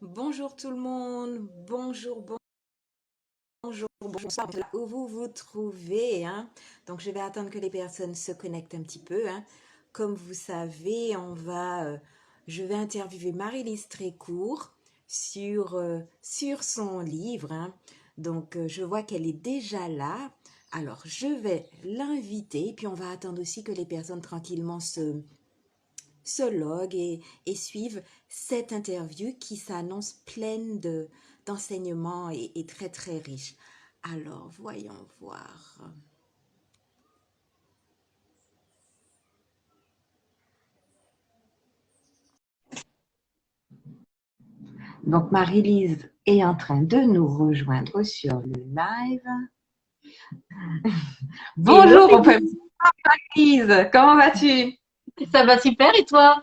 Bonjour tout le monde, bonjour, où vous vous trouvez, hein? Donc je vais attendre que les personnes se connectent un petit peu, hein. Comme vous savez, je vais interviewer Marie-Lise Trécourt sur son livre, hein. Donc je vois qu'elle est déjà là. Alors je vais l'inviter, puis on va attendre aussi que les personnes tranquillement se loguent et suivent cette interview qui s'annonce pleine d'enseignements et très très riche. Alors, voyons voir. Donc, Marie-Lise est en train de nous rejoindre sur le live. Hello, Bonjour, on peut Lydie. Marie-Lise, comment vas-tu? Ça va super et toi?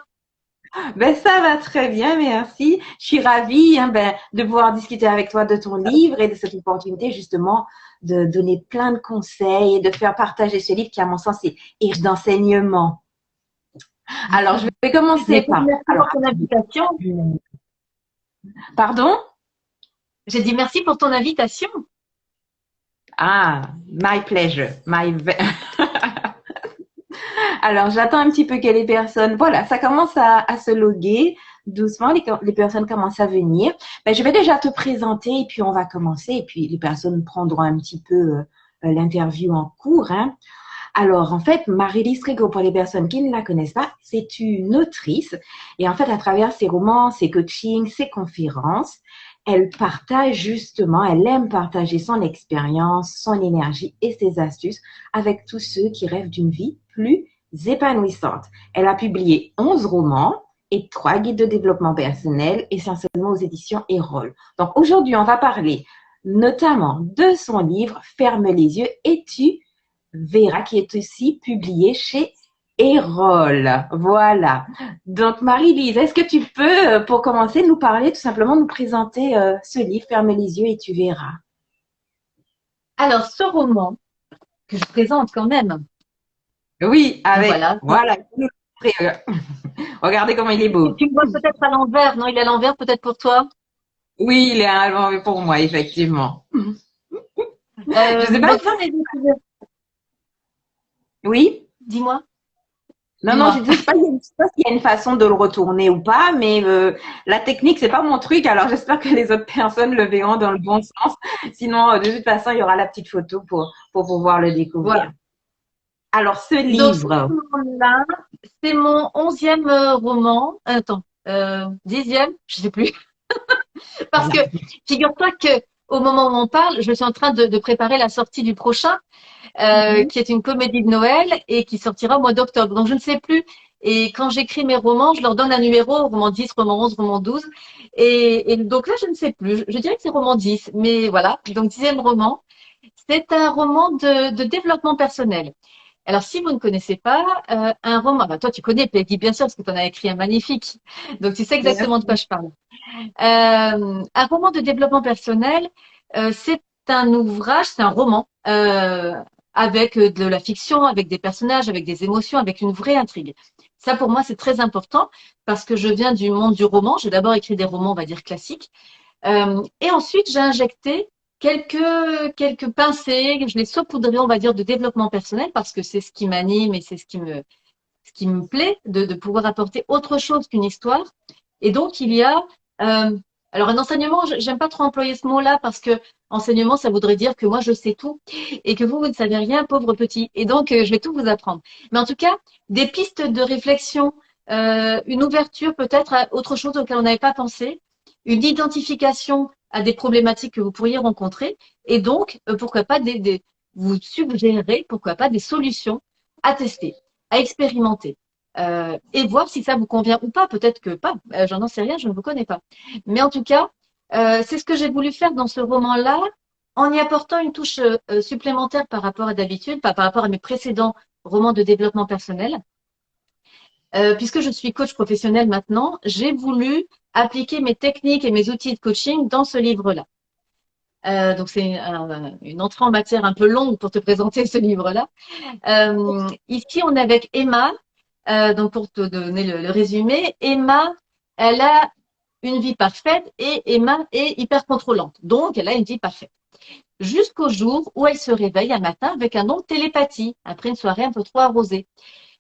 Ben, ça va très bien, merci. Je suis ravie de pouvoir discuter avec toi de ton livre et de cette opportunité justement de donner plein de conseils et de faire partager ce livre qui, à mon sens, est riche d'enseignements. Alors, je vais commencer Écoute, par... merci Alors, pour ton invitation. pardon? J'ai dit merci pour ton invitation. Ah, my pleasure. Alors, j'attends un petit peu que les personnes... Voilà, ça commence à se loguer doucement. Les personnes commencent à venir. Ben, je vais déjà te présenter et puis on va commencer. Et puis, les personnes prendront un petit peu l'interview en cours, hein. Alors, en fait, Marie-Lise Trégo, pour les personnes qui ne la connaissent pas, c'est une autrice. Et en fait, à travers ses romans, ses coachings, ses conférences, elle aime partager son expérience, son énergie et ses astuces avec tous ceux qui rêvent d'une vie plus épanouissante. Elle a publié 11 romans et 3 guides de développement personnel, essentiellement aux éditions Erol. Donc, aujourd'hui, on va parler notamment de son livre Ferme les yeux et tu Vera, qui est aussi publié chez Erol. Voilà. Donc, Marie-Lise, est-ce que tu peux, pour commencer, nous parler, tout simplement, nous présenter ce livre, Ferme les yeux et tu verras. Alors, ce roman que je présente quand même, Oui, avec, voilà. voilà. Regardez comment il est beau. Tu me vois peut-être à l'envers, non? Il est à l'envers peut-être pour toi. Oui, il est un pour moi, effectivement. Je sais pas Donc, si... Ferme les yeux, tu verras. Oui? Dis-moi, Non, non, je dis-moi. dis pas, je sais pas s'il y a une façon de le retourner ou pas, mais la technique, c'est pas mon truc, alors j'espère que les autres personnes le verront dans le bon sens. Sinon, de toute façon, il y aura la petite photo pour pouvoir le Voilà. découvrir. Alors, ce Donc, ce livre, roman-là, c'est mon 11e roman. Attends, 10e, je sais plus. Parce voilà. que, figure-toi que au moment où on parle, je suis en train de préparer la sortie du prochain. Mhm. Qui est une comédie de Noël et qui sortira au mois d'octobre. Donc, je ne sais plus. Et quand j'écris mes romans, je leur donne un numéro, roman 10, roman 11, roman 12. Et donc là, je ne sais plus. Je dirais que c'est roman 10. Mais voilà. Donc, 10e roman. C'est un roman de développement personnel. Alors, si vous ne connaissez pas, un roman, bah, toi, tu connais Peggy, bien sûr, parce que tu en as écrit un magnifique. Donc, tu sais exactement de quoi Merci. je parle. Un roman de développement personnel, c'est un ouvrage, c'est un roman avec de la fiction, avec des personnages, avec des émotions, avec une vraie intrigue. Ça, pour moi, c'est très important parce que je viens du monde du roman. J'ai d'abord écrit des romans, on va dire classiques, et ensuite j'ai injecté quelques pincées, je les saupoudrées, on va dire, de développement personnel parce que c'est ce qui m'anime et c'est ce qui me plaît de pouvoir apporter autre chose qu'une histoire. Et donc, il y a, euh, alors un enseignement, j'aime pas trop employer ce mot-là parce que enseignement, ça voudrait dire que moi, je sais tout et que vous ne savez rien, pauvre petit. Et donc, je vais tout vous apprendre. Mais en tout cas, des pistes de réflexion, une ouverture peut-être à autre chose auquel on n'avait pas pensé, une identification à des problématiques que vous pourriez rencontrer et donc, pourquoi pas vous suggérer, pourquoi pas des solutions à tester, à expérimenter et voir si ça vous convient ou pas. Peut-être que pas. J'en sais rien, je ne vous connais pas. Mais en tout cas, c'est ce que j'ai voulu faire dans ce roman-là, en y apportant une touche supplémentaire par rapport à d'habitude, pas par rapport à mes précédents romans de développement personnel. Puisque je suis coach professionnel maintenant, j'ai voulu appliquer mes techniques et mes outils de coaching dans ce livre-là. Donc c'est une entrée en matière un peu longue pour te présenter ce livre-là. Ici, on est avec Emma. Donc pour te donner le résumé, Emma, elle a une vie parfaite et Emma est hyper contrôlante. Donc, elle a une vie parfaite. Jusqu'au jour où elle se réveille un matin avec un don de télépathie, après une soirée un peu trop arrosée.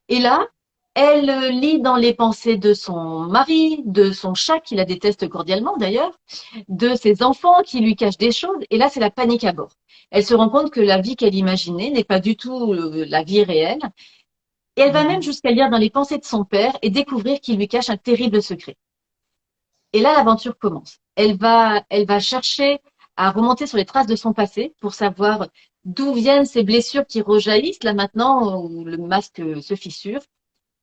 Et là, elle lit dans les pensées de son mari, de son chat, qui la déteste cordialement d'ailleurs, de ses enfants qui lui cachent des choses. Et là, c'est la panique à bord. Elle se rend compte que la vie qu'elle imaginait n'est pas du tout la vie réelle. Et elle va même Mhm. jusqu'à lire dans les pensées de son père et découvrir qu'il lui cache un terrible secret. Et là, l'aventure commence. Elle va chercher à remonter sur les traces de son passé pour savoir d'où viennent ces blessures qui rejaillissent là maintenant où le masque se fissure.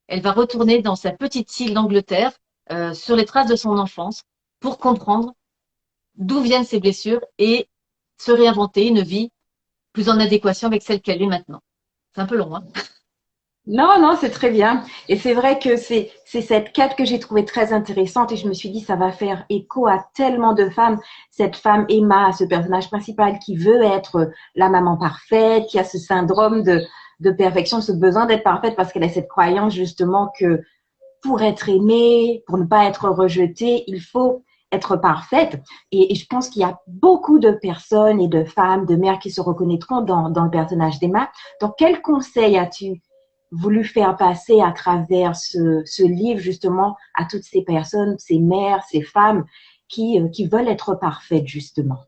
Elle va retourner dans sa petite île d'Angleterre sur les traces de son enfance pour comprendre d'où viennent ces blessures et se réinventer une vie plus en adéquation avec celle qu'elle est maintenant. C'est un peu long, hein? Non, non, c'est très bien. Et c'est vrai que c'est cette quête que j'ai trouvée très intéressante et je me suis dit ça va faire écho à tellement de femmes. Cette femme Emma, ce personnage principal qui veut être la maman parfaite, qui a ce syndrome de perfection, ce besoin d'être parfaite parce qu'elle a cette croyance justement que pour être aimée, pour ne pas être rejetée, il faut être parfaite. Et je pense qu'il y a beaucoup de personnes et de femmes, de mères qui se reconnaîtront dans le personnage d'Emma. Donc, quel conseil as-tu voulu faire passer à travers ce livre justement à toutes ces personnes, ces mères, ces femmes qui veulent être parfaites justement?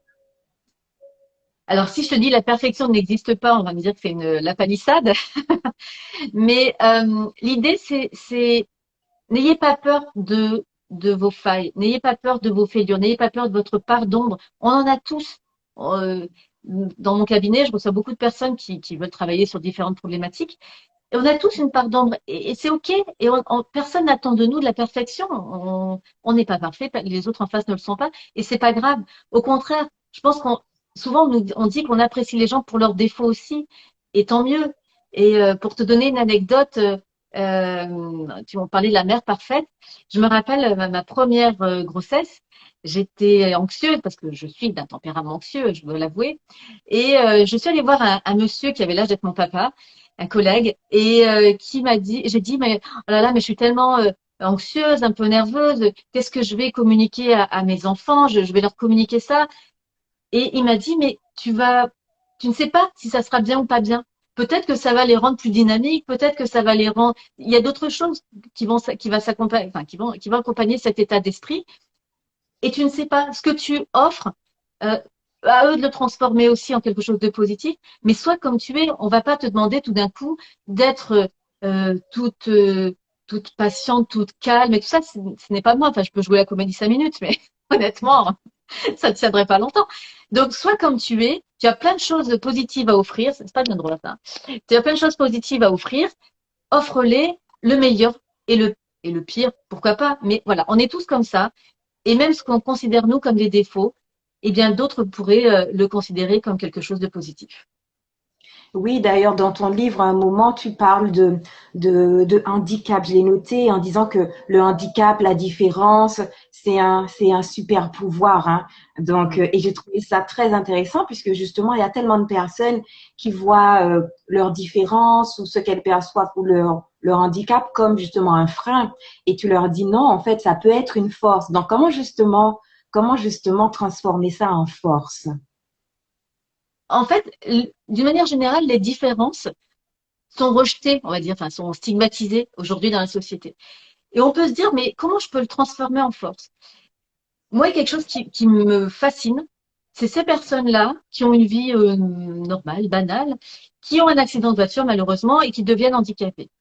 Alors, si je te dis la perfection n'existe pas, on va me dire que c'est la palissade. Mais l'idée, c'est n'ayez pas peur de vos failles, n'ayez pas peur de vos fêlures, n'ayez pas peur de votre part d'ombre. On en a tous. Euh, dans mon cabinet, je reçois beaucoup de personnes qui veulent travailler sur différentes problématiques. Et on a tous une part d'ombre. Et c'est OK. Et personne n'attend de nous de la perfection. On n'est pas parfait. Les autres en face ne le sont pas. Et c'est pas grave. Au contraire, je pense qu'on souvent on dit qu'on apprécie les gens pour leurs défauts aussi. Et tant mieux. Et pour te donner une anecdote, tu m'en parlais de la mère parfaite. Je me rappelle ma première grossesse. J'étais anxieuse parce que je suis d'un tempérament anxieux, je dois l'avouer. Et je suis allée voir un monsieur qui avait l'âge d'être mon papa, un collègue, et qui m'a dit, j'ai dit, mais oh là là, mais je suis tellement anxieuse, un peu nerveuse. Qu'est-ce que je vais communiquer à mes enfants? Je vais leur communiquer ça. Et il m'a dit, mais tu ne sais pas si ça sera bien ou pas bien. Peut-être que ça va les rendre plus dynamiques, peut-être que ça va les rendre. Il y a d'autres choses qui va s'accompagner, enfin, qui vont accompagner cet état d'esprit. Et tu ne sais pas ce que tu offres. euh, à eux de le transformer aussi en quelque chose de positif. Mais soit comme tu es, on va pas te demander tout d'un coup d'être toute toute patiente, toute calme et tout ça. Ce n'est pas moi. Enfin, je peux jouer la comédie 5 minutes, mais honnêtement, ça ne tiendrait pas longtemps. Donc, soit comme tu es, tu as plein de choses positives à offrir. C'est pas bien drôle, ça. Tu as plein de choses positives à offrir. Offre-les le meilleur et le pire, pourquoi pas. Mais voilà, on est tous comme ça. Et même ce qu'on considère nous comme des défauts, eh bien d'autres pourraient le considérer comme quelque chose de positif. Oui, d'ailleurs, dans ton livre, à un moment, tu parles de handicap. Je l'ai noté en disant que le handicap, la différence, c'est un super pouvoir, hein. Donc, et j'ai trouvé ça très intéressant puisque justement, il y a tellement de personnes qui voient leur différence ou ce qu'elles perçoivent ou leur handicap comme justement un frein. Et tu leur dis non, en fait, ça peut être une force. Donc, comment justement transformer ça en force? En fait, d'une manière générale, les différences sont rejetées, on va dire, enfin sont stigmatisées aujourd'hui dans la société. Et on peut se dire, mais comment je peux le transformer en force? Moi, il y a quelque chose qui me fascine, c'est ces personnes-là qui ont une vie normale, banale, qui ont un accident de voiture malheureusement et qui deviennent handicapés.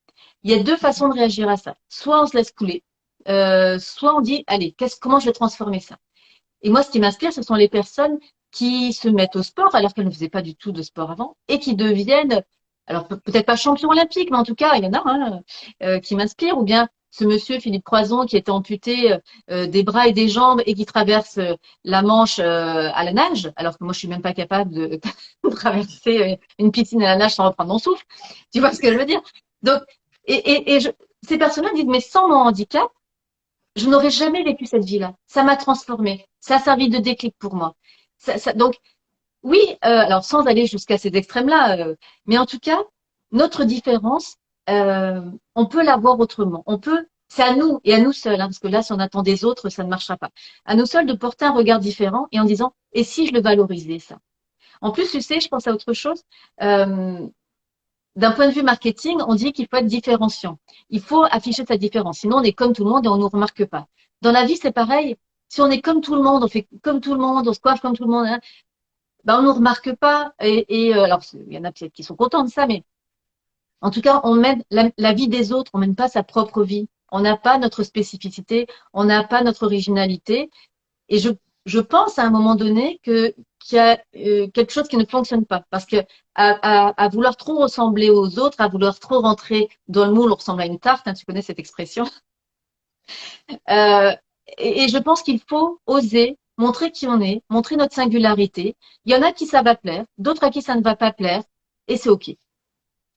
Il y a deux façons de réagir à ça. Soit on se laisse couler, soit on dit, allez, comment je vais transformer ça? Et moi, ce qui m'inspire, ce sont les personnes qui se mettent au sport alors qu'elles ne faisaient pas du tout de sport avant et qui deviennent, alors peut-être pas champion olympique, mais en tout cas, il y en a hein, qui m'inspirent. Ou bien ce monsieur Philippe Croison qui était amputé des bras et des jambes et qui traverse la Manche à la nage, alors que moi, je suis même pas capable de, de traverser une piscine à la nage sans reprendre mon souffle. Tu vois ce que je veux dire? Donc, ces personnes-là disent, mais sans mon handicap, je n'aurais jamais vécu cette vie-là. Ça m'a transformée. Ça a servi de déclic pour moi. Donc, oui, alors sans aller jusqu'à ces extrêmes-là, mais en tout cas, notre différence, on peut la voir autrement. On peut c'est à nous et à nous seuls, hein, parce que là, si on attend des autres, ça ne marchera pas. À nous seuls de porter un regard différent et en disant, et si je le valorisais ça? En plus, tu sais, je pense à autre chose. Euh, D'un point de vue marketing, on dit qu'il faut être différenciant. Il faut afficher sa différence. Sinon, on est comme tout le monde et on ne nous remarque pas. Dans la vie, c'est pareil. Si on est comme tout le monde, on fait comme tout le monde, on se coiffe comme tout le monde, hein, ben on ne nous remarque pas. Alors, il y en a peut-être qui sont contents de ça, mais en tout cas, on mène la vie des autres, on mène pas sa propre vie. On n'a pas notre spécificité, on n'a pas notre originalité. Et je pense à un moment donné qu'il y a quelque chose qui ne fonctionne pas. Parce que à vouloir trop ressembler aux autres, à vouloir trop rentrer dans le moule, on ressemble à une tarte, hein, tu connais cette expression. Euh, et je pense qu'il faut oser montrer qui on est, montrer notre singularité. Il y en a qui ça va plaire, d'autres à qui ça ne va pas plaire, et c'est OK.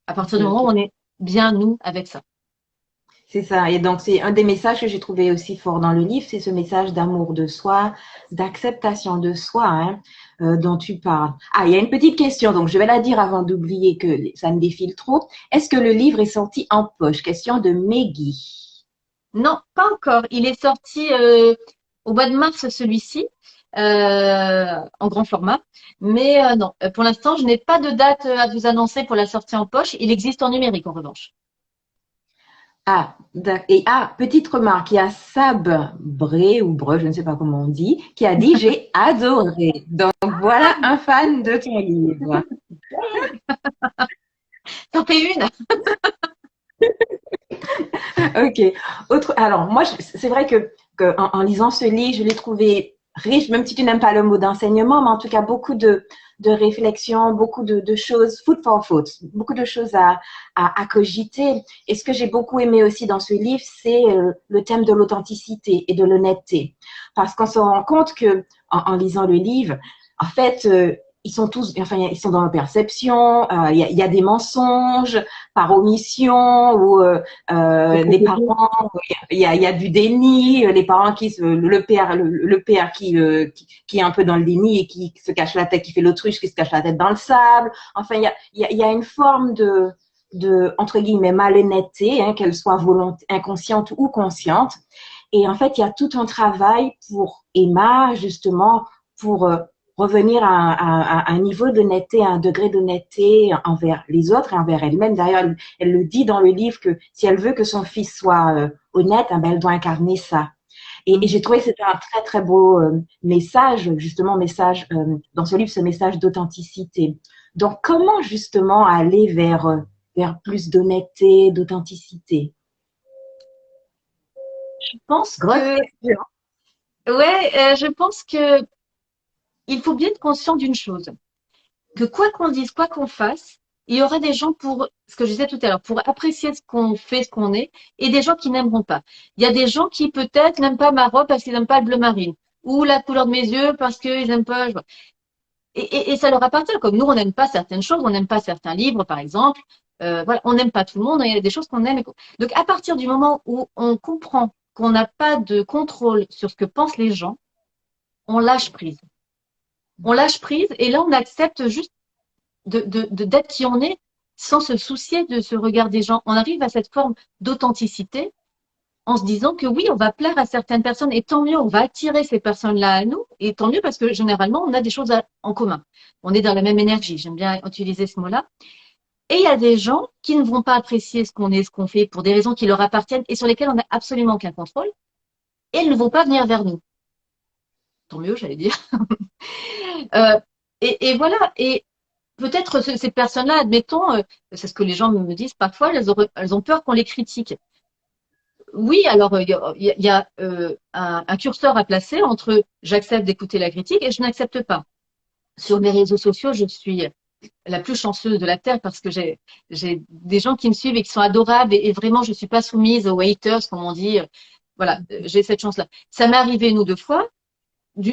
À partir du moment où Ok. on est bien nous avec ça. C'est ça. Et donc, c'est un des messages que j'ai trouvé aussi fort dans le livre, c'est ce message d'amour de soi, d'acceptation de soi, hein, dont tu parles. Ah, il y a une petite question, donc je vais la dire avant d'oublier que ça ne défile trop. Est-ce que le livre est sorti en poche? Question de Meggy. Non, pas encore. Il est sorti au mois de mars, celui-ci, en grand format. Mais non, pour l'instant, je n'ai pas de date à vous annoncer pour la sortie en poche. Il existe en numérique, en revanche. Petite remarque, il y a Sab Bré ou Breu, je ne sais pas comment on dit, qui a dit j'ai adoré. Donc voilà un fan de ton livre. T'en fais une? Ok. Alors moi, c'est vrai que en lisant ce livre, je l'ai trouvé riche, même si tu n'aimes pas le mot d'enseignement, mais en tout cas beaucoup de réflexions, beaucoup de choses, food for thought, beaucoup de choses à cogiter. Et ce que j'ai beaucoup aimé aussi dans ce livre, c'est le thème de l'authenticité et de l'honnêteté. Parce qu'on se rend compte que en lisant le livre, en fait, ils sont tous, enfin, ils sont dans la perception, il y a des mensonges par omission ou les parents, il y a du déni, les parents le père qui est un peu dans le déni et qui se cache la tête, qui fait l'autruche, qui se cache la tête dans le sable. Enfin, il y a une forme entre guillemets, malhonnêteté, hein, qu'elle soit inconsciente ou consciente. Et en fait, il y a tout un travail pour Emma, justement, pour revenir à un niveau d'honnêteté, à un degré d'honnêteté envers les autres et envers elle-même. D'ailleurs, elle le dit dans le livre que si elle veut que son fils soit honnête, ben, elle doit incarner ça. Et j'ai trouvé que c'était un très, très beau message, justement, dans ce livre, ce message d'authenticité. Donc, comment justement aller vers plus d'honnêteté, d'authenticité? Je pense Grosse que, question. ouais, je pense que il faut bien être conscient d'une chose, que quoi qu'on dise, quoi qu'on fasse, il y aura des gens pour, ce que je disais tout à l'heure, pour apprécier ce qu'on fait, ce qu'on est, et des gens qui n'aimeront pas. Il y a des gens qui peut-être n'aiment pas ma robe parce qu'ils n'aiment pas le bleu marine, ou la couleur de mes yeux parce qu'ils n'aiment pas. Et ça leur appartient. Comme nous, on n'aime pas certaines choses, on n'aime pas certains livres, par exemple. Voilà, on n'aime pas tout le monde. Il y a des choses qu'on aime. Donc, à partir du moment où on comprend qu'on n'a pas de contrôle sur ce que pensent les gens, on lâche prise. On lâche prise et là, on accepte juste d'être qui on est sans se soucier de ce regard des gens. On arrive à cette forme d'authenticité en se disant que oui, on va plaire à certaines personnes et tant mieux, on va attirer ces personnes-là à nous et tant mieux parce que généralement, on a des choses en commun. On est dans la même énergie. J'aime bien utiliser ce mot-là. Et il y a des gens qui ne vont pas apprécier ce qu'on est, ce qu'on fait pour des raisons qui leur appartiennent et sur lesquelles on n'a absolument aucun contrôle et ils ne vont pas venir vers nous. Tant mieux, j'allais dire. Euh, et voilà. Et peut-être ces personnes-là, admettons, c'est ce que les gens me disent parfois, elles ont peur qu'on les critique. Oui, alors il y a un curseur à placer entre j'accepte d'écouter la critique et je n'accepte pas. Sur mes réseaux sociaux, je suis la plus chanceuse de la terre parce que j'ai des gens qui me suivent et qui sont adorables et vraiment je suis pas soumise aux haters comme on dit. Voilà, j'ai cette chance-là. Ça m'est arrivé une ou deux fois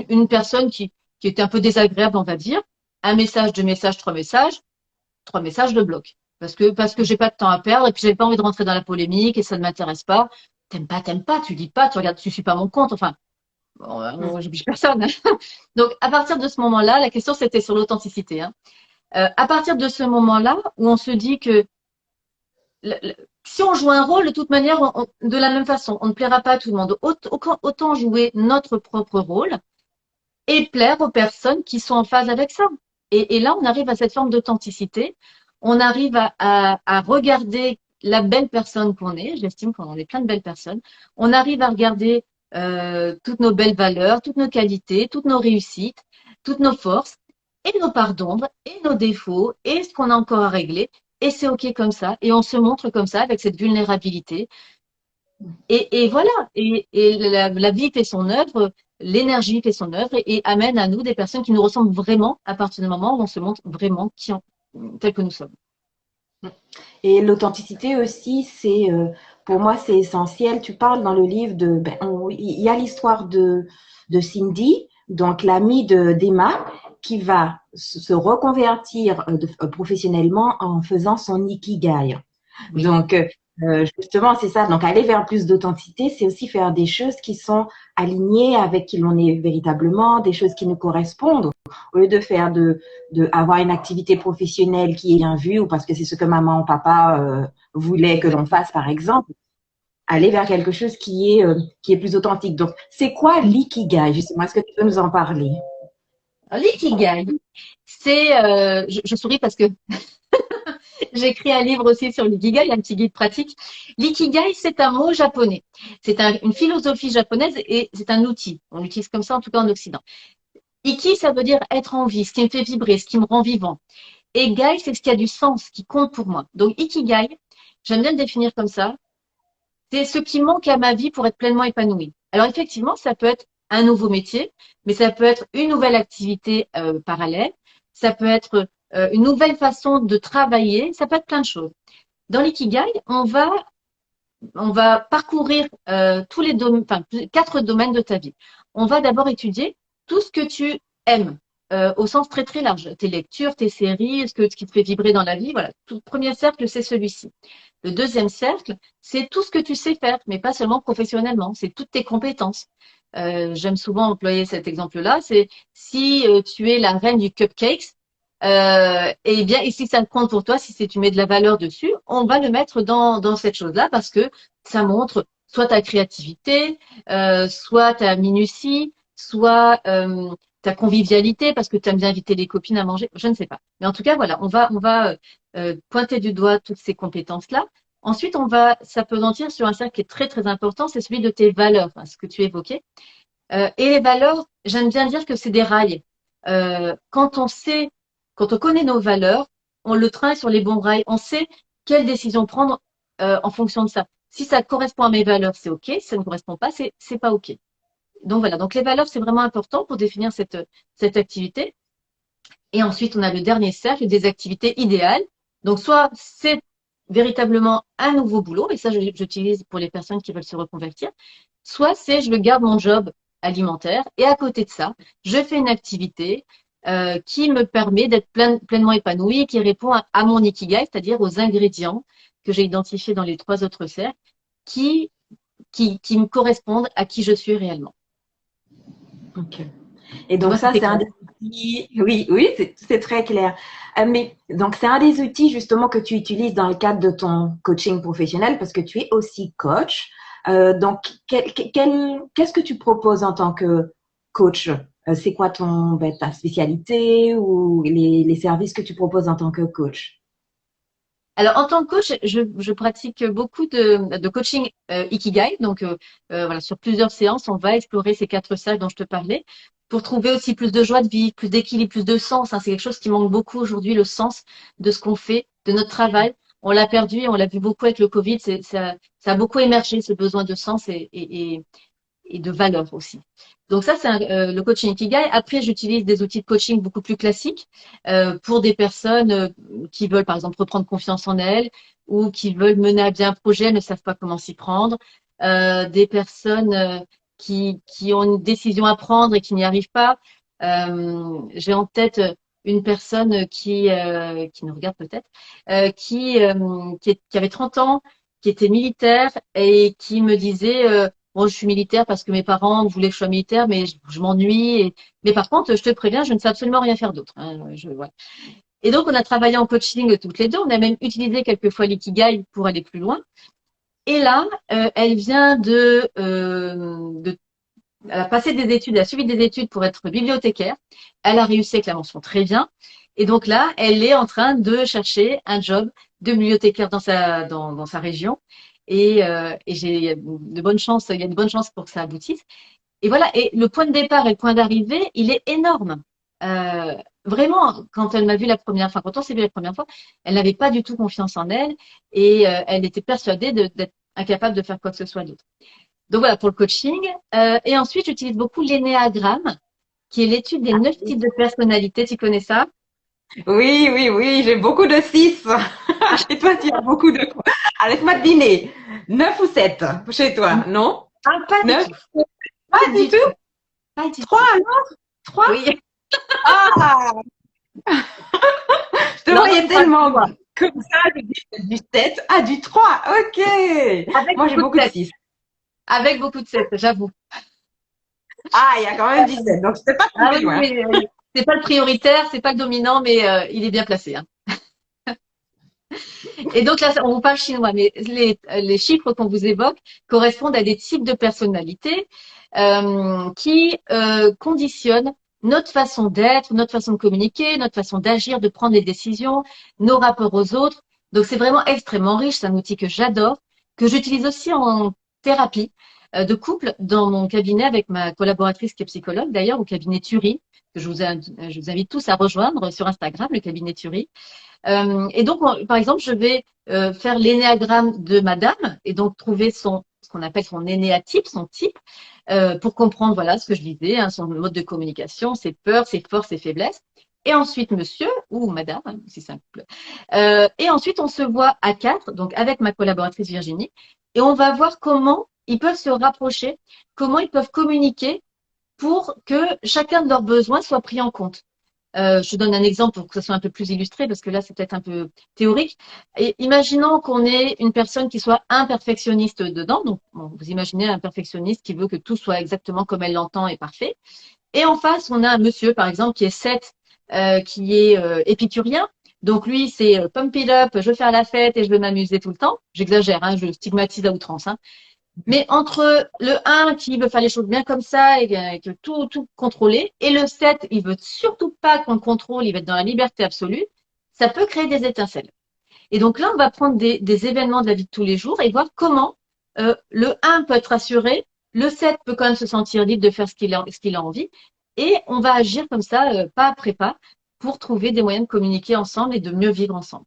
une personne qui était un peu désagréable, on va dire, un message, deux messages, trois messages de bloc. Parce que j'ai pas de temps à perdre et puis j'avais pas envie de rentrer dans la polémique et ça ne m'intéresse pas. T'aimes pas, tu dis pas, tu regardes, tu suis pas mon compte. Enfin, bon, j'oblige personne, hein. Donc, à partir de ce moment-là, la question c'était sur l'authenticité, hein. À partir de ce moment-là où on se dit que si on joue un rôle, de toute manière, de la même façon, on ne plaira pas à tout le monde. Autant jouer notre propre rôle et plaire aux personnes qui sont en phase avec ça. Et là, on arrive à cette forme d'authenticité. On arrive à regarder la belle personne qu'on est. J'estime qu'on est plein de belles personnes. On arrive à regarder toutes nos belles valeurs, toutes nos qualités, toutes nos réussites, toutes nos forces, et nos parts d'ombre, et nos défauts, et ce qu'on a encore à régler. Et c'est OK comme ça. Et on se montre comme ça, avec cette vulnérabilité. Et voilà, et la vie fait son œuvre, l'énergie fait son œuvre et amène à nous des personnes qui nous ressemblent vraiment à partir du moment où on se montre vraiment tel que nous sommes. Et l'authenticité aussi, pour moi, c'est essentiel. Tu parles dans le livre il y a l'histoire de Cindy, donc l'amie d'Emma, qui va se reconvertir professionnellement en faisant son ikigai. Oui. Donc, justement, c'est ça. Donc, aller vers plus d'authenticité, c'est aussi faire des choses qui sont alignées avec qui l'on est véritablement, des choses qui nous correspondent. Au lieu de faire avoir une activité professionnelle qui est bien vue ou parce que c'est ce que maman ou papa voulaient que l'on fasse, par exemple, aller vers quelque chose qui est plus authentique. Donc, c'est quoi l'ikigai, justement? Est-ce que tu peux nous en parler? L'ikigai, je souris parce que j'ai écrit un livre aussi sur l'ikigai, un petit guide pratique. L'ikigai, c'est un mot japonais. C'est une philosophie japonaise et c'est un outil. On l'utilise comme ça, en tout cas en Occident. Iki, ça veut dire être en vie, ce qui me fait vibrer, ce qui me rend vivant. Et gai, c'est ce qui a du sens, ce qui compte pour moi. Donc, ikigai, j'aime bien le définir comme ça. C'est ce qui manque à ma vie pour être pleinement épanouie. Alors, effectivement, ça peut être un nouveau métier, mais ça peut être une nouvelle activité parallèle. Ça peut être une nouvelle façon de travailler. Ça peut être plein de choses. Dans l'ikigai, on va parcourir tous les domaines, enfin, 4 domaines de ta vie. On va d'abord étudier tout ce que tu aimes, au sens très très large. Tes lectures, tes séries, ce qui te fait vibrer dans la vie. Voilà. Tout le premier cercle, c'est celui-ci. Le deuxième cercle, c'est tout ce que tu sais faire, mais pas seulement professionnellement. C'est toutes tes compétences. J'aime souvent employer cet exemple-là. C'est si tu es la reine du cupcakes, eh bien, et si ça compte pour toi, si tu mets de la valeur dessus, on va le mettre dans cette chose-là parce que ça montre soit ta créativité, soit ta minutie, soit ta convivialité parce que tu aimes bien inviter les copines à manger. Je ne sais pas. Mais en tout cas, voilà, on va pointer du doigt toutes ces compétences-là. Ensuite, on va s'apesantir sur un cercle qui est très très important, c'est celui de tes valeurs, hein, ce que tu évoquais. Et les valeurs, j'aime bien dire que c'est des rails. Quand on sait, quand on connaît nos valeurs, on le traîne sur les bons rails. On sait quelle décision prendre en fonction de ça. Si ça correspond à mes valeurs, c'est OK. Si ça ne correspond pas, c'est pas OK. Donc voilà. Donc les valeurs, c'est vraiment important pour définir cette activité. Et ensuite, on a le dernier cercle des activités idéales. Donc soit c'est véritablement un nouveau boulot, et ça j'utilise pour les personnes qui veulent se reconvertir, soit c'est je garde mon job alimentaire et à côté de ça, je fais une activité qui me permet d'être pleinement épanouie et qui répond à mon ikigai, c'est-à-dire aux ingrédients que j'ai identifiés dans les 3 autres cercles qui, qui me correspondent à qui je suis réellement. Ok. Et donc Dis-moi si ça, c'est c'est un clair. des outils. Oui, oui, c'est très clair. Mais donc c'est un des outils justement que tu utilises dans le cadre de ton coaching professionnel parce que tu es aussi coach. Donc qu'est-ce que tu proposes en tant que coach? C'est quoi ta spécialité ou les services que tu proposes en tant que coach? Alors, en tant que coach, je pratique beaucoup de coaching Ikigai. Donc, voilà, sur plusieurs séances, on va explorer ces 4 cercles dont je te parlais pour trouver aussi plus de joie de vie, plus d'équilibre, plus de sens. Hein. C'est quelque chose qui manque beaucoup aujourd'hui, le sens de ce qu'on fait, de notre travail. On l'a perdu et on l'a vu beaucoup avec le Covid. Ça a beaucoup émergé, ce besoin de sens et de valeur aussi. Donc ça, c'est le coaching Ikigai. Après, j'utilise des outils de coaching beaucoup plus classiques pour des personnes qui veulent, par exemple, reprendre confiance en elles ou qui veulent mener à bien un projet, ne savent pas comment s'y prendre. Des personnes qui ont une décision à prendre et qui n'y arrivent pas. J'ai en tête une personne qui nous regarde peut-être, qui avait 30 ans, qui était militaire et qui me disait bon, je suis militaire parce que mes parents voulaient que je sois militaire, mais je m'ennuie. Mais par contre, je te préviens, je ne sais absolument rien faire d'autre. Hein, voilà. Et donc, on a travaillé en coaching toutes les deux. On a même utilisé quelquefois l'ikigai pour aller plus loin. Et là, elle vient elle a passé des études, elle a suivi des études pour être bibliothécaire. Elle a réussi avec la mention très bien. Et donc là, elle est en train de chercher un job de bibliothécaire dans sa région. Et j'ai de bonnes chances, il y a de bonnes chances pour que ça aboutisse. Et voilà. Et le point de départ et le point d'arrivée, il est énorme. Euh, Vraiment, quand elle m'a vu la première fois, quand on s'est vu la première fois, elle n'avait pas du tout confiance en elle et elle était persuadée d'être incapable de faire quoi que ce soit d'autre. Donc voilà pour le coaching. Et ensuite, j'utilise beaucoup l'énéagramme, qui est l'étude des 9 types de personnalité. Tu connais ça? Oui, oui, oui, j'ai beaucoup de 6. Et toi, tu as beaucoup de quoi? Laisse-moi deviner. 9 ou 7 chez toi, non? Ah, pas du 9? tout. Pas Pas du du tout? tout. Pas du 3 tout. alors? 3? Oui. Ah, je te Non, non, voyais pas du tellement tout. comme ça, je dis du 7 à du 3. Ok. Avec Moi, j'ai beaucoup de beaucoup de 7. 6. Avec beaucoup de 7, j'avoue. Ah, il y a quand même 17. Donc, je ne t'ai pas Ah trompé oui, loin. oui, c'est pas le prioritaire, c'est pas le dominant, mais il est bien placé, hein. Et donc là, on vous parle chinois, mais les chiffres qu'on vous évoque correspondent à des types de personnalités qui conditionnent notre façon d'être, notre façon de communiquer, notre façon d'agir, de prendre des décisions, nos rapports aux autres. Donc c'est vraiment extrêmement riche, c'est un outil que j'adore, que j'utilise aussi en thérapie de couple dans mon cabinet avec ma collaboratrice qui est psychologue d'ailleurs, au cabinet Thury, que je vous invite tous à rejoindre sur Instagram, le cabinet Thury. Et donc, par exemple, je vais faire l'énéagramme de madame et donc trouver ce qu'on appelle son énéatype, son type, pour comprendre, voilà, ce que je disais, hein, son mode de communication, ses peurs, ses forces, ses faiblesses. Et ensuite, monsieur ou madame, hein, si c'est un couple. Et ensuite, on se voit à quatre, donc avec ma collaboratrice Virginie, et on va voir comment ils peuvent se rapprocher, comment ils peuvent communiquer pour que chacun de leurs besoins soit pris en compte. Je te donne un exemple pour que ce soit un peu plus illustré, parce que là, c'est peut-être un peu théorique. Et imaginons qu'on ait une personne qui soit un perfectionniste dedans. Donc, bon, vous imaginez un perfectionniste qui veut que tout soit exactement comme elle l'entend et parfait. Et en face, on a un monsieur, par exemple, qui est 7, qui est épicurien. Donc lui, c'est pump it up, je veux faire la fête et je veux m'amuser tout le temps. J'exagère, hein, je stigmatise à outrance, hein. Mais entre le 1 qui veut faire les choses bien comme ça et qui veut tout contrôler, et le 7, il veut surtout pas qu'on le contrôle, il veut être dans la liberté absolue, ça peut créer des étincelles. Et donc là, on va prendre des événements de la vie de tous les jours et voir comment le 1 peut être rassuré, le 7 peut quand même se sentir libre de faire ce qu'il a envie, et on va agir comme ça, pas après pas, pour trouver des moyens de communiquer ensemble et de mieux vivre ensemble.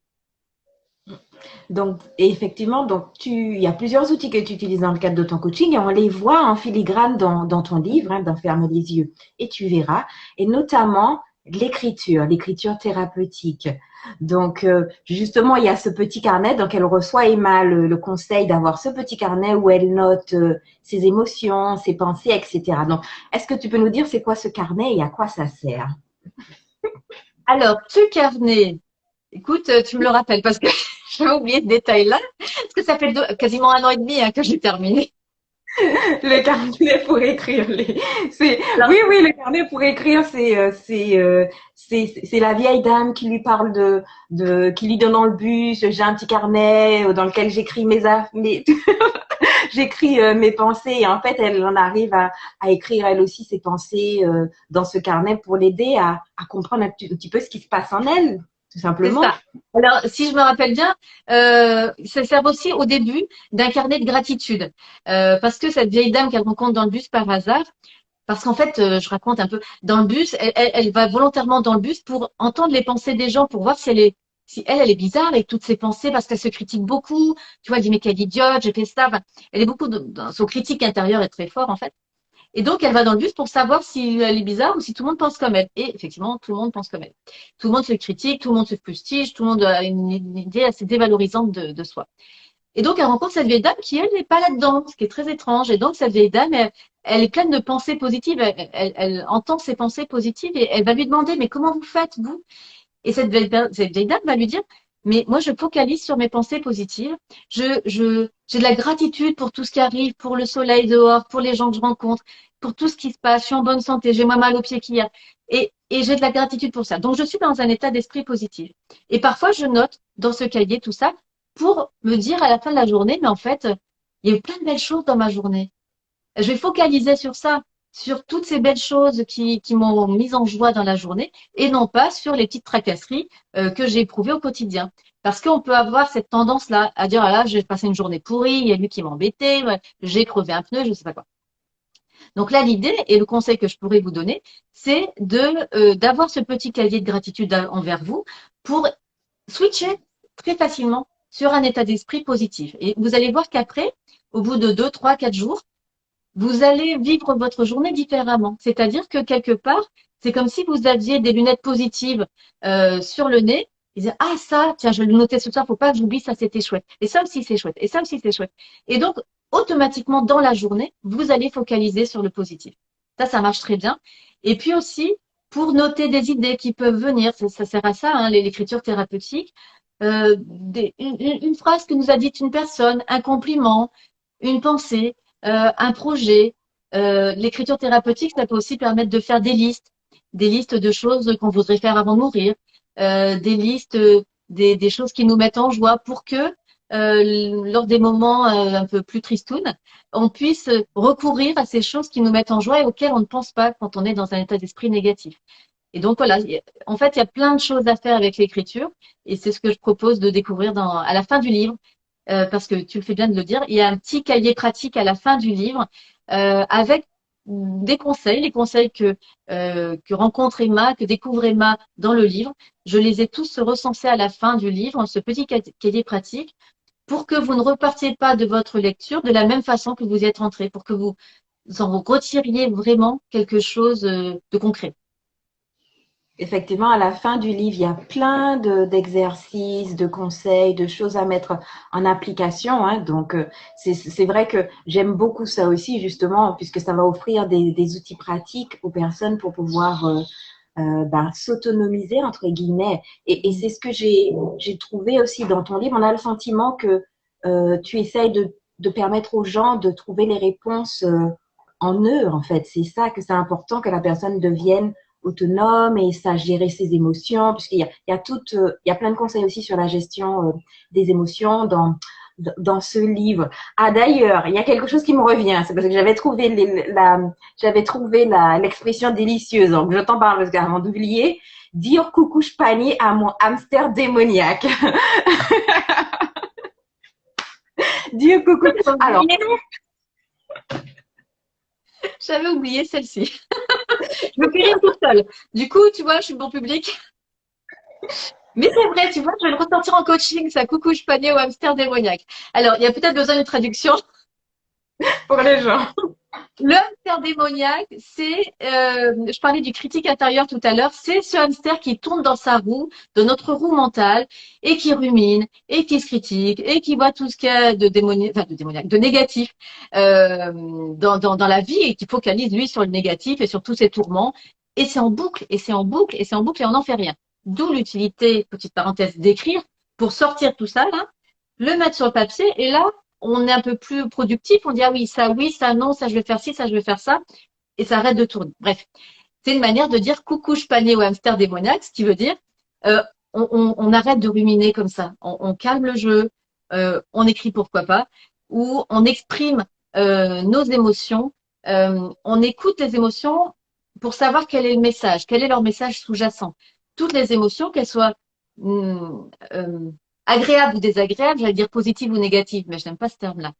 Donc, effectivement, il y a plusieurs outils que tu utilises dans le cadre de ton coaching et on les voit en filigrane dans ton livre, hein, dans Ferme les yeux et tu verras, et notamment l'écriture thérapeutique. Donc, justement, il y a ce petit carnet, donc elle reçoit Emma le conseil d'avoir ce petit carnet où elle note ses émotions, ses pensées, etc. Donc, est-ce que tu peux nous dire c'est quoi ce carnet et à quoi ça sert? Alors, ce carnet, écoute, tu me le rappelles parce que j'ai oublié ce détail-là, parce que ça fait quasiment 1 an et demi hein, que j'ai terminé. Le carnet pour écrire Alors, oui, oui, le carnet pour écrire, c'est la vieille dame qui lui parle qui lui donne dans le bus. J'ai un petit carnet dans lequel j'écris j'écris mes pensées. Et en fait, elle en arrive à écrire elle aussi ses pensées dans ce carnet pour l'aider à comprendre un petit peu ce qui se passe en elle, tout c'est simplement. ça. Alors, si je me rappelle bien, ça sert aussi au début d'un carnet de gratitude. Parce que cette vieille dame qu'elle rencontre dans le bus par hasard, parce qu'en fait, je raconte un peu, dans le bus, elle va volontairement dans le bus pour entendre les pensées des gens, pour voir si elle est bizarre avec toutes ses pensées, parce qu'elle se critique beaucoup. Tu vois, elle dit, mais quelle idiote, j'ai fait ça. Enfin, elle est beaucoup dans son critique intérieure est très fort, en fait. Et donc, elle va dans le bus pour savoir si elle est bizarre ou si tout le monde pense comme elle. Et effectivement, tout le monde pense comme elle. Tout le monde se critique, tout le monde se fustige, tout le monde a une idée assez dévalorisante de soi. Et donc, elle rencontre cette vieille dame qui, elle, n'est pas là-dedans, ce qui est très étrange. Et donc, cette vieille dame, elle est pleine de pensées positives. Elle entend ses pensées positives et elle va lui demander, mais comment vous faites, vous? Et cette vieille dame va lui dire, mais moi, je focalise sur mes pensées positives. J'ai de la gratitude pour tout ce qui arrive, pour le soleil dehors, pour les gens que je rencontre, pour tout ce qui se passe. Je suis en bonne santé, j'ai moins mal aux pieds qu'hier. Et et j'ai de la gratitude pour ça. Donc, je suis dans un état d'esprit positif. Et parfois, je note dans ce cahier tout ça pour me dire à la fin de la journée, mais en fait, il y a eu plein de belles choses dans ma journée. Je vais focaliser sur ça, sur toutes ces belles choses qui m'ont mise en joie dans la journée et non pas sur les petites tracasseries que j'ai éprouvées au quotidien. Parce qu'on peut avoir cette tendance-là à dire, ah là, j'ai passé une journée pourrie, il y a lui qui m'embêtait, ouais, j'ai crevé un pneu, je ne sais pas quoi. Donc là, l'idée et le conseil que je pourrais vous donner, c'est d'avoir ce petit cahier de gratitude envers vous pour switcher très facilement sur un état d'esprit positif. Et vous allez voir qu'après, au bout de 2, 3, 4 jours, vous allez vivre votre journée différemment. C'est-à-dire que quelque part, c'est comme si vous aviez des lunettes positives sur le nez. Vous dites, ah ça, tiens, je vais le noter ce soir, faut pas que j'oublie, ça c'était chouette. Et ça aussi c'est chouette. Et ça aussi c'est chouette. Et donc, automatiquement, dans la journée, vous allez focaliser sur le positif. Ça marche très bien. Et puis aussi, pour noter des idées qui peuvent venir, ça sert à ça, hein, l'écriture thérapeutique, une phrase que nous a dite une personne, un compliment, une pensée, un projet. L'écriture thérapeutique, ça peut aussi permettre de faire des listes de choses qu'on voudrait faire avant de mourir, des listes, des choses qui nous mettent en joie pour que lors des moments un peu plus tristounes, on puisse recourir à ces choses qui nous mettent en joie et auxquelles on ne pense pas quand on est dans un état d'esprit négatif. Et donc voilà, en fait, il y a plein de choses à faire avec l'écriture et c'est ce que je propose de découvrir à la fin du livre, parce que tu le fais bien de le dire, il y a un petit cahier pratique à la fin du livre avec des conseils, les conseils que rencontre Emma, que découvre Emma dans le livre. Je les ai tous recensés à la fin du livre, ce petit cahier pratique, pour que vous ne repartiez pas de votre lecture de la même façon que vous y êtes rentré, pour que vous en retiriez vraiment quelque chose de concret. Effectivement, à la fin du livre, il y a plein d'exercices, de conseils, de choses à mettre en application, hein. Donc, c'est vrai que j'aime beaucoup ça aussi, justement, puisque ça va offrir des outils pratiques aux personnes pour pouvoir s'autonomiser, entre guillemets. Et c'est ce que j'ai trouvé aussi dans ton livre. On a le sentiment que tu essayes de permettre aux gens de trouver les réponses en eux, en fait. C'est ça que c'est important que la personne devienne autonome et sache gérer ses émotions, puisqu'il y a plein de conseils aussi sur la gestion des émotions dans ce livre. Ah, d'ailleurs, il y a quelque chose qui me revient. C'est parce que j'avais trouvé l'expression délicieuse. Donc, je t'en parle parce qu'avant d'oublier, dire coucou panier à mon hamster démoniaque. Dire coucou. Alors, j'avais oublié celle-ci. Je me fais rire toute seule. Du coup, tu vois, je suis bon public. Mais c'est vrai, tu vois, je vais le ressortir en coaching, ça, coucou, je panier au hamster démoniaque. Alors, il y a peut-être besoin d'une traduction. pour les gens. Le hamster démoniaque, je parlais du critique intérieur tout à l'heure, c'est ce hamster qui tourne dans sa roue, dans notre roue mentale, et qui rumine, et qui se critique, et qui voit tout ce qu'il y a de négatif dans la vie, et qui focalise lui sur le négatif et sur tous ses tourments. Et c'est en boucle, et c'est en boucle, et c'est en boucle, et on n'en fait rien. D'où l'utilité, petite parenthèse, d'écrire pour sortir tout ça là, le mettre sur le papier, et là, on est un peu plus productif, on dit ah oui, ça non, ça je vais faire ci, ça je vais faire ça, et ça arrête de tourner. Bref, c'est une manière de dire coucou je panier au hamster démoniaque, ce qui veut dire euh, on arrête de ruminer comme ça, on calme le jeu, on écrit pourquoi pas, ou on exprime nos émotions, on écoute les émotions pour savoir quel est le message, quel est leur message sous-jacent. Toutes les émotions, qu'elles soient agréables ou désagréables, j'allais dire positives ou négatives, mais je n'aime pas ce terme-là.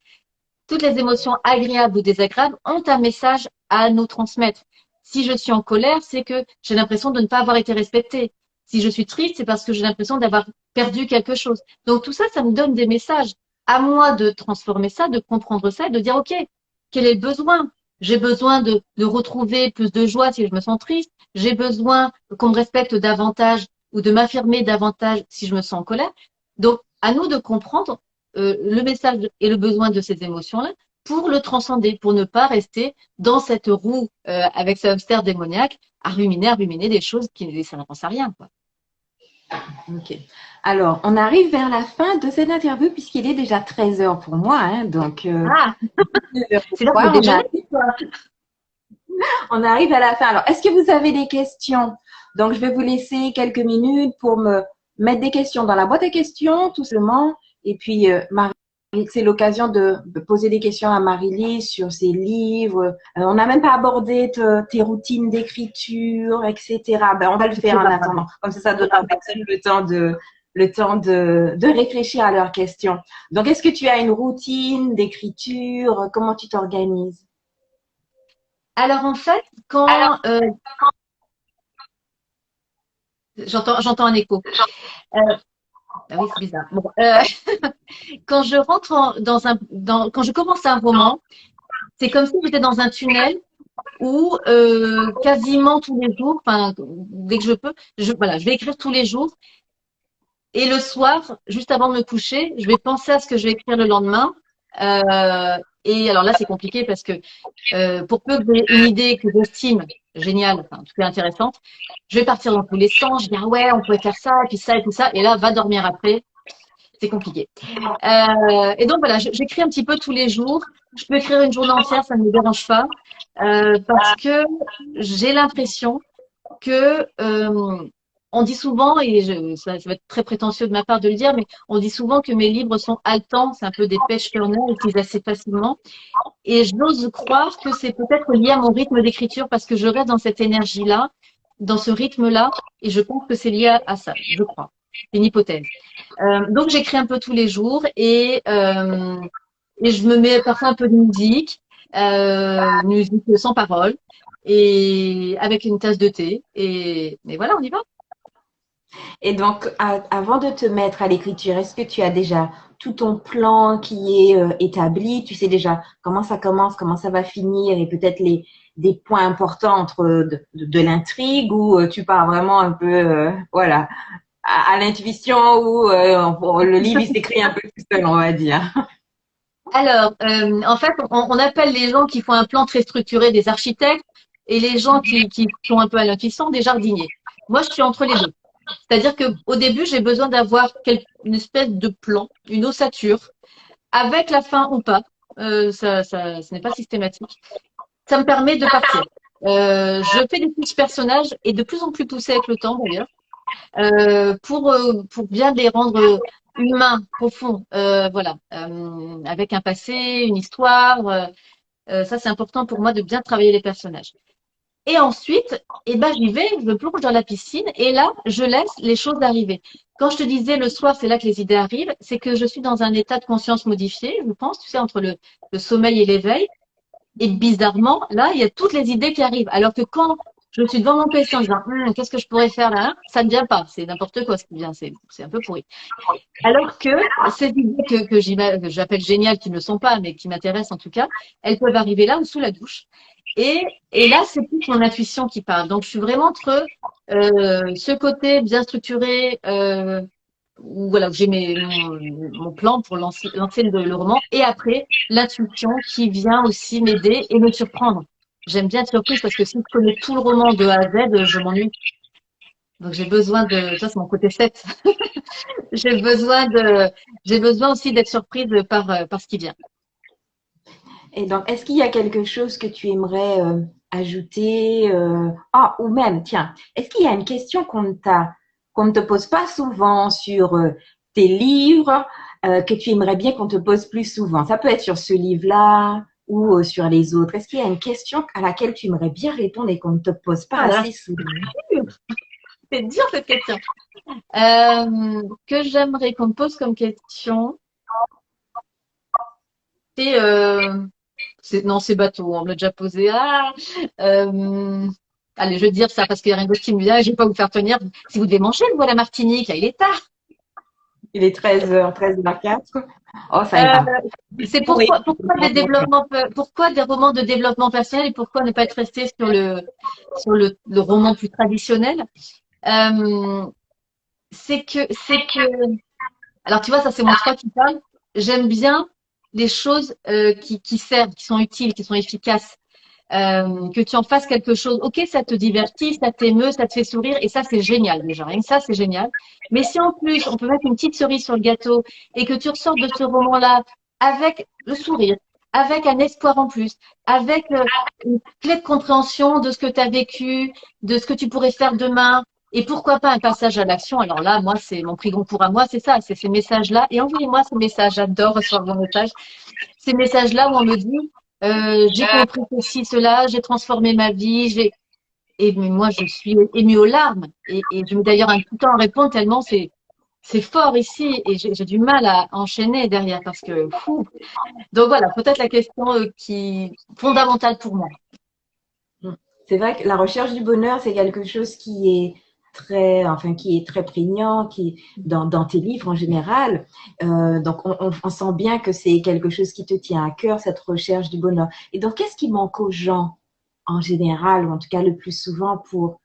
Toutes les émotions agréables ou désagréables ont un message à nous transmettre. Si je suis en colère, c'est que j'ai l'impression de ne pas avoir été respectée. Si je suis triste, c'est parce que j'ai l'impression d'avoir perdu quelque chose. Donc tout ça, ça me donne des messages. À moi de transformer ça, de comprendre ça et de dire, OK, quel est le besoin? J'ai besoin de retrouver plus de joie si je me sens triste. J'ai besoin qu'on me respecte davantage ou de m'affirmer davantage si je me sens en colère. Donc, à nous de comprendre le message et le besoin de ces émotions-là pour le transcender, pour ne pas rester dans cette roue avec ce hamster démoniaque à ruminer des choses qui ne servent à rien, quoi. Ok. Alors, on arrive vers la fin de cette interview puisqu'il est déjà 13 heures pour moi, hein, donc c'est là que déjeuner, quoi. On arrive à la fin. Alors, est-ce que vous avez des questions Donc, je vais vous laisser quelques minutes pour me mettre des questions dans la boîte à questions, tout simplement. Et puis, Marie, c'est l'occasion de poser des questions à Marie-Lise sur ses livres. On n'a même pas abordé tes routines d'écriture, etc. Ben, on va le faire en attendant. Comme ça donne à personne le temps de réfléchir à leurs questions. Donc, est-ce que tu as une routine d'écriture? Comment tu t'organises? Alors en fait, quand j'entends un écho. Euh, ah oui, c'est bizarre. Bon, quand je rentre quand je commence un roman, c'est comme si j'étais dans un tunnel où quasiment tous les jours, enfin dès que je peux, voilà, je vais écrire tous les jours. Et le soir, juste avant de me coucher, je vais penser à ce que je vais écrire le lendemain. Et alors là, c'est compliqué parce que pour peu que j'ai une idée que j'estime géniale, enfin, en tout cas intéressante, je vais partir dans tous les sens. Je dis, ah ouais, on pourrait faire ça, et puis ça, et tout ça. Et là, va dormir après. C'est compliqué. Et donc voilà, j'écris un petit peu tous les jours. Je peux écrire une journée entière, ça ne me dérange pas, parce que j'ai l'impression que on dit souvent, et ça va être très prétentieux de ma part de le dire, mais on dit souvent que mes livres sont haletants, c'est un peu des page turners, ils lisent assez facilement. Et j'ose croire que c'est peut-être lié à mon rythme d'écriture parce que je reste dans cette énergie-là, dans ce rythme-là, et je pense que c'est lié à ça, je crois. C'est une hypothèse. Donc j'écris un peu tous les jours et je me mets parfois un peu de musique sans parole et avec une tasse de thé et voilà, on y va. Et donc, avant de te mettre à l'écriture, est-ce que tu as déjà tout ton plan qui est établi? Tu sais déjà comment ça commence, comment ça va finir et peut-être des points importants de l'intrigue ou tu pars vraiment un peu, voilà, à l'intuition ou le livre il s'écrit un peu tout seul, on va dire. Alors, en fait, on appelle les gens qui font un plan très structuré des architectes et les gens qui sont un peu à l'intuition des jardiniers. Moi, je suis entre les deux. C'est-à-dire que au début, j'ai besoin d'avoir une espèce de plan, une ossature, avec la fin ou pas. Ce n'est pas systématique. Ça me permet de partir. Je fais des fiches personnages et de plus en plus poussées avec le temps d'ailleurs, pour bien les rendre humains, profonds, voilà, avec un passé, une histoire. Ça, c'est important pour moi de bien travailler les personnages. Et ensuite, eh ben, j'y vais, je me plonge dans la piscine et là, je laisse les choses arriver. Quand je te disais le soir, c'est là que les idées arrivent, c'est que je suis dans un état de conscience modifié, je pense, tu sais, entre le sommeil et l'éveil. Et bizarrement, là, il y a toutes les idées qui arrivent. Alors que quand je suis devant mon PC en disant, qu'est-ce que je pourrais faire là? Ça ne vient pas. C'est n'importe quoi ce qui vient. C'est un peu pourri. Alors que ces idées que j'appelle géniales, qui ne le sont pas, mais qui m'intéressent en tout cas, elles peuvent arriver là ou sous la douche. Et là, c'est plus mon intuition qui parle. Donc, je suis vraiment entre ce côté bien structuré, où voilà, où j'ai mon plan pour lancer le roman, et après, l'intuition qui vient aussi m'aider et me surprendre. J'aime bien être surprise parce que si je connais tout le roman de A à Z, je m'ennuie. Donc, j'ai besoin ça c'est mon côté 7. J'ai besoin aussi d'être surprise par ce qui vient. Et donc, est-ce qu'il y a quelque chose que tu aimerais ajouter ou même, tiens, est-ce qu'il y a une question qu'on ne te pose pas souvent sur tes livres que tu aimerais bien qu'on te pose plus souvent? Ça peut être sur ce livre-là ou sur les autres. Est-ce qu'il y a une question à laquelle tu aimerais bien répondre et qu'on ne te pose pas assez souvent? C'est dur cette question. Que j'aimerais qu'on me pose comme question, non, c'est bateau, on me l'a déjà posé. Allez, je vais dire ça parce qu'il n'y a rien d'autre qui me vient et je ne vais pas vous faire tenir. Si vous devez manger, vous à la Martinique, il est tard. Il est 13h, 13h04. Oh, ça ira. C'est pourquoi des romans de développement personnel et pourquoi ne pas être resté sur le roman plus traditionnel? C'est que, alors tu vois, ça c'est mon soi qui parle. J'aime bien les choses qui servent, qui sont utiles, qui sont efficaces. Que tu en fasses quelque chose. Ok, ça te divertit, ça t'émeut, ça te fait sourire, et ça c'est génial déjà. Rien que ça c'est génial. Mais si en plus on peut mettre une petite cerise sur le gâteau et que tu ressors de ce roman-là avec le sourire, avec un espoir en plus, avec une clé de compréhension de ce que tu as vécu, de ce que tu pourrais faire demain, et pourquoi pas un passage à l'action. Alors là, moi, c'est mon prix Goncourt à moi, c'est ça, c'est ces messages-là. Et envoyez-moi ces messages, j'adore recevoir vos messages. Ces messages-là où on me dit, j'ai compris ceci, cela, j'ai transformé ma vie, et mais moi, je suis émue aux larmes. Et je mets d'ailleurs un tout temps à répondre tellement c'est fort ici et j'ai du mal à enchaîner derrière parce que fou. Donc voilà, peut-être la question qui fondamentale pour moi. C'est vrai que la recherche du bonheur, c'est quelque chose qui est qui est très prégnant, qui dans tes livres en général. Donc, on sent bien que c'est quelque chose qui te tient à cœur, cette recherche du bonheur. Et donc, qu'est-ce qui manque aux gens en général, ou en tout cas le plus souvent, pour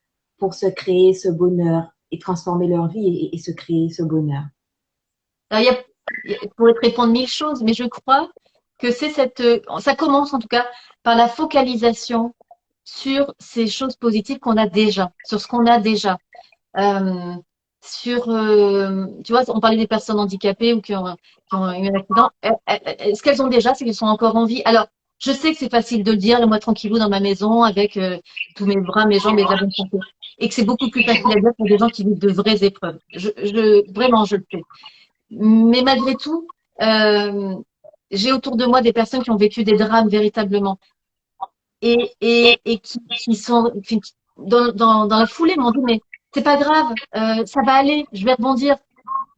se créer ce bonheur et transformer leur vie et se créer ce bonheur? Alors, il pourrait te répondre mille choses, mais je crois que c'est ça commence en tout cas par la focalisation sur ces choses positives qu'on a déjà, sur ce qu'on a déjà. Euh, tu vois, on parlait des personnes handicapées ou qui ont eu un accident. Ce qu'elles ont déjà, c'est qu'elles sont encore en vie. Alors, je sais que c'est facile de le dire, moi tranquillou dans ma maison avec tous mes bras, mes jambes et de la bonne santé. Et que c'est beaucoup plus facile à dire pour des gens qui vivent de vraies épreuves. Vraiment, je le sais. Mais malgré tout, euh, j'ai autour de moi des personnes qui ont vécu des drames véritablement et qui sont dans la foulée m'ont dit mais c'est pas grave, ça va aller, je vais rebondir.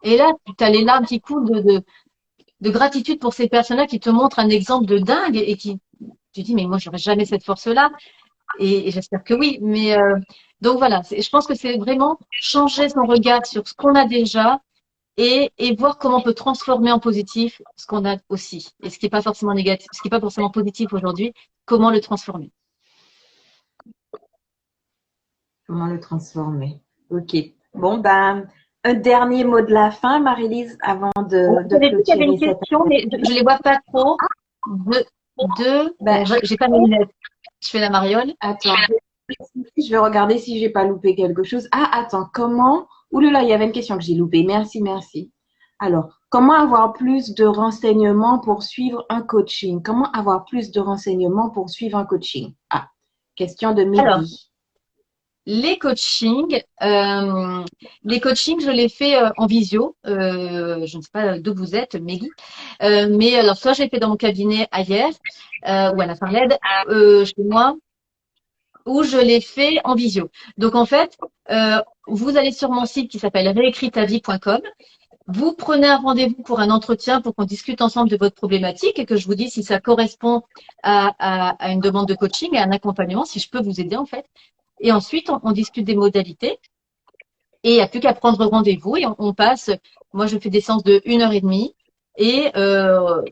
Et là, tu as les larmes qui coulent de gratitude pour ces personnes-là qui te montrent un exemple de dingue et qui tu dis mais moi j'aurais jamais cette force-là et j'espère que oui. Mais donc voilà, je pense que c'est vraiment changer son regard sur ce qu'on a déjà et voir comment on peut transformer en positif ce qu'on a aussi et ce qui n'est pas forcément négatif, ce qui n'est pas forcément positif aujourd'hui, comment le transformer. Comment le transformer? Ok. Bon, ben, un dernier mot de la fin, Marie-Lise, avant de J'avais vu qu'il y avait clôturer une cette. question, mais je ne les vois pas trop. Ben, J'ai pas mes lunettes. Je fais la mariole. attends, je vais regarder si j'ai pas loupé quelque chose. Ah, attends, comment? Ouh là là, il y avait une question que j'ai loupée. Merci, merci. Alors, comment avoir plus de renseignements pour suivre un coaching? Comment avoir plus de renseignements pour suivre un coaching? Ah, question de Alors, Meggy. les coachings, je les fais en visio. Je ne sais pas d'où vous êtes, Meggy. Mais alors, soit je les fais dans mon cabinet ailleurs, ou à la Farled, chez moi, ou je les fais en visio. Donc, en fait, vous allez sur mon site qui s'appelle réécritavie.com. Vous prenez un rendez-vous pour un entretien pour qu'on discute ensemble de votre problématique et que je vous dise si ça correspond à une demande de coaching et à un accompagnement, si je peux vous aider en fait. Et ensuite, on discute des modalités et il n'y a plus qu'à prendre rendez-vous et on passe. Moi, je fais des séances de 1 heure et demie et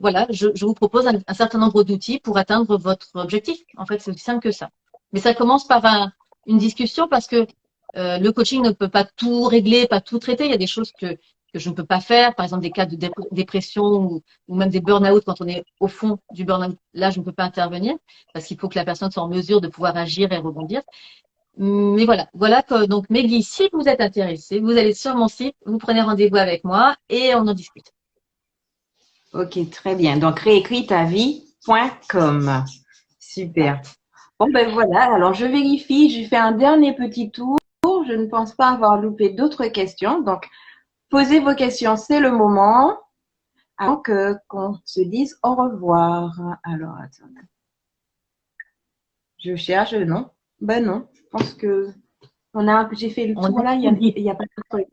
voilà, je vous propose un certain nombre d'outils pour atteindre votre objectif. En fait, c'est aussi simple que ça. Mais ça commence par une discussion parce que le coaching ne peut pas tout régler, pas tout traiter. Il y a des choses que je ne peux pas faire, par exemple des cas de dépression ou même des burn-out quand on est au fond du burn-out. Là, je ne peux pas intervenir parce qu'il faut que la personne soit en mesure de pouvoir agir et rebondir. Mais voilà que donc Meggy, si vous êtes intéressé, vous allez sur mon site, vous prenez rendez-vous avec moi et on en discute. Ok, très bien. Donc, réécritavie.com. Super. Bon, ben voilà. Alors, je vérifie. Je fais un dernier petit tour. Je ne pense pas avoir loupé d'autres questions. Donc, posez vos questions. C'est le moment avant qu'on se dise au revoir. Alors, attends. Je cherche. Non. Ben non. Je pense que j'ai fait le On tour a là. tout dit. Il y a pas de truc.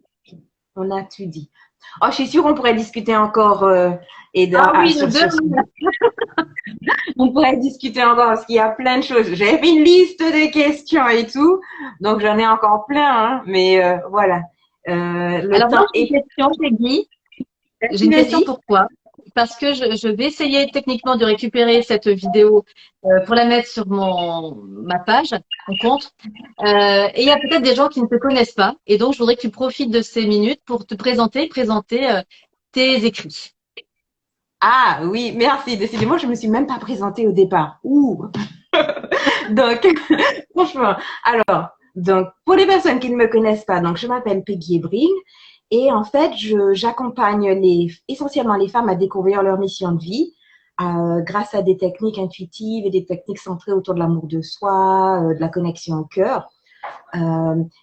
On a tout dit. Oh, je suis sûre qu'on pourrait discuter encore Ah oui, le sur ce beurre. sujet. On pourrait discuter encore parce qu'il y a plein de choses. J'avais fait une liste de questions et tout, donc j'en ai encore plein, hein, mais voilà. Le Alors moi, temps j'ai une est. question, Meggy. J'ai une question Vas-y. pour toi. Parce que je vais essayer techniquement de récupérer cette vidéo pour la mettre sur ma page, mon compte. Et il y a peut-être des gens qui ne te connaissent pas. Et donc, je voudrais que tu profites de ces minutes pour te présenter tes écrits. Ah oui, merci. Décidément, je me suis même pas présentée au départ. Ouh. Donc, franchement, alors, donc pour les personnes qui ne me connaissent pas, donc je m'appelle Peggy Ebring et en fait, j'accompagne essentiellement les femmes à découvrir leur mission de vie, grâce à des techniques intuitives et des techniques centrées autour de l'amour de soi, de la connexion au cœur.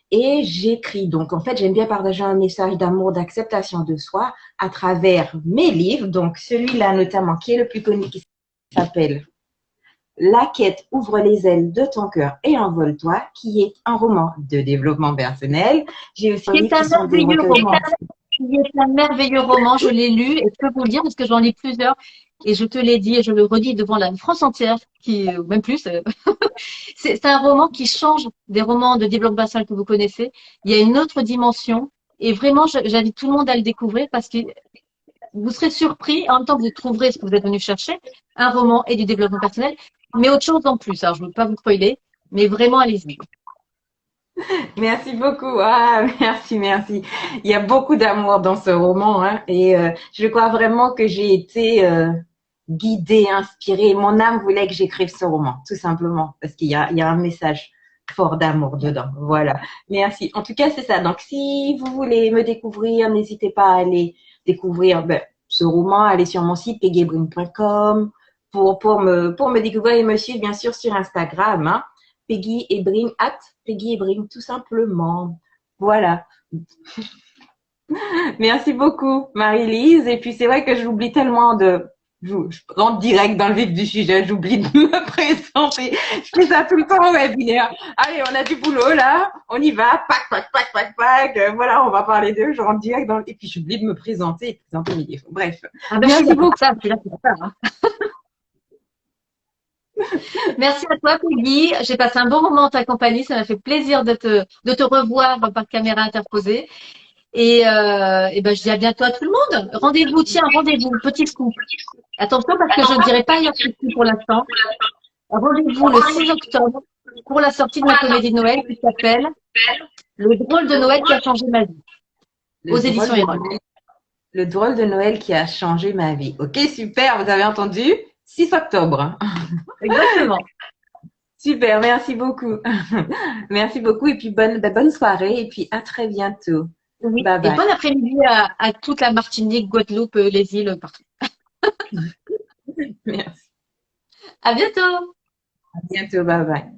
Et j'écris. Donc, en fait, j'aime bien partager un message d'amour, d'acceptation de soi à travers mes livres. Donc, celui-là, notamment, qui est le plus connu, qui s'appelle La quête ouvre les ailes de ton cœur et envole-toi, qui est un roman de développement personnel. J'ai aussi un livre qui sont des recueils. Il est un merveilleux roman, je l'ai lu et je peux vous le dire parce que j'en lis plusieurs et je te l'ai dit et je le redis devant la France entière, qui même plus. C'est un roman qui change des romans de développement personnel que vous connaissez. Il y a une autre dimension et vraiment j'invite tout le monde à le découvrir parce que vous serez surpris, en même temps vous trouverez ce que vous êtes venu chercher, un roman et du développement personnel, mais autre chose en plus. Alors je ne veux pas vous spoiler, mais vraiment allez-y. Merci beaucoup. Ah, merci, merci. Il y a beaucoup d'amour dans ce roman, hein, et je crois vraiment que j'ai été guidée, inspirée. Mon âme voulait que j'écrive ce roman, tout simplement, parce qu'il y a un message fort d'amour dedans. Voilà. Merci. En tout cas, c'est ça. Donc, si vous voulez me découvrir, n'hésitez pas à aller découvrir ce roman, aller sur mon site peggyebrin.com pour me découvrir et me suivre, bien sûr, sur Instagram, hein. Peggy Ebring, Peggy Ebring, tout simplement. Voilà. Merci beaucoup, Marie-Lise. Et puis, c'est vrai que j'oublie tellement je rentre direct dans le vif du sujet, j'oublie de me présenter. Je fais ça tout le temps au webinaire. Allez, on a du boulot, là. On y va. Pac, pac, pac, pac, pac. Voilà, on va parler d'eux. Je rentre direct dans et puis, j'oublie de me présenter et de présenter mes livres. Bref. Ah ben, Merci beaucoup. je suis là pour ça, hein. Merci à toi, Peggy. J'ai passé un bon moment en ta compagnie. Ça m'a fait plaisir de te revoir par caméra interposée. Et ben, je dis à bientôt à tout le monde. Rendez-vous, tiens, rendez-vous, petit scoop. Attention parce que je ne dirai pas hier pour l'instant. Rendez-vous le 6 octobre pour la sortie de ma comédie de Noël qui s'appelle Le drôle de Noël qui a changé ma vie aux éditions Erol. Le drôle de Noël qui a changé ma vie. Ok, super, vous avez entendu? 6 octobre. Exactement. Super, merci beaucoup. Merci beaucoup et puis bonne soirée et puis à très bientôt. Oui. Bye Et bye. bon après-midi à toute la Martinique, Guadeloupe, les îles, partout. Merci. À bientôt. À bientôt, bye bye.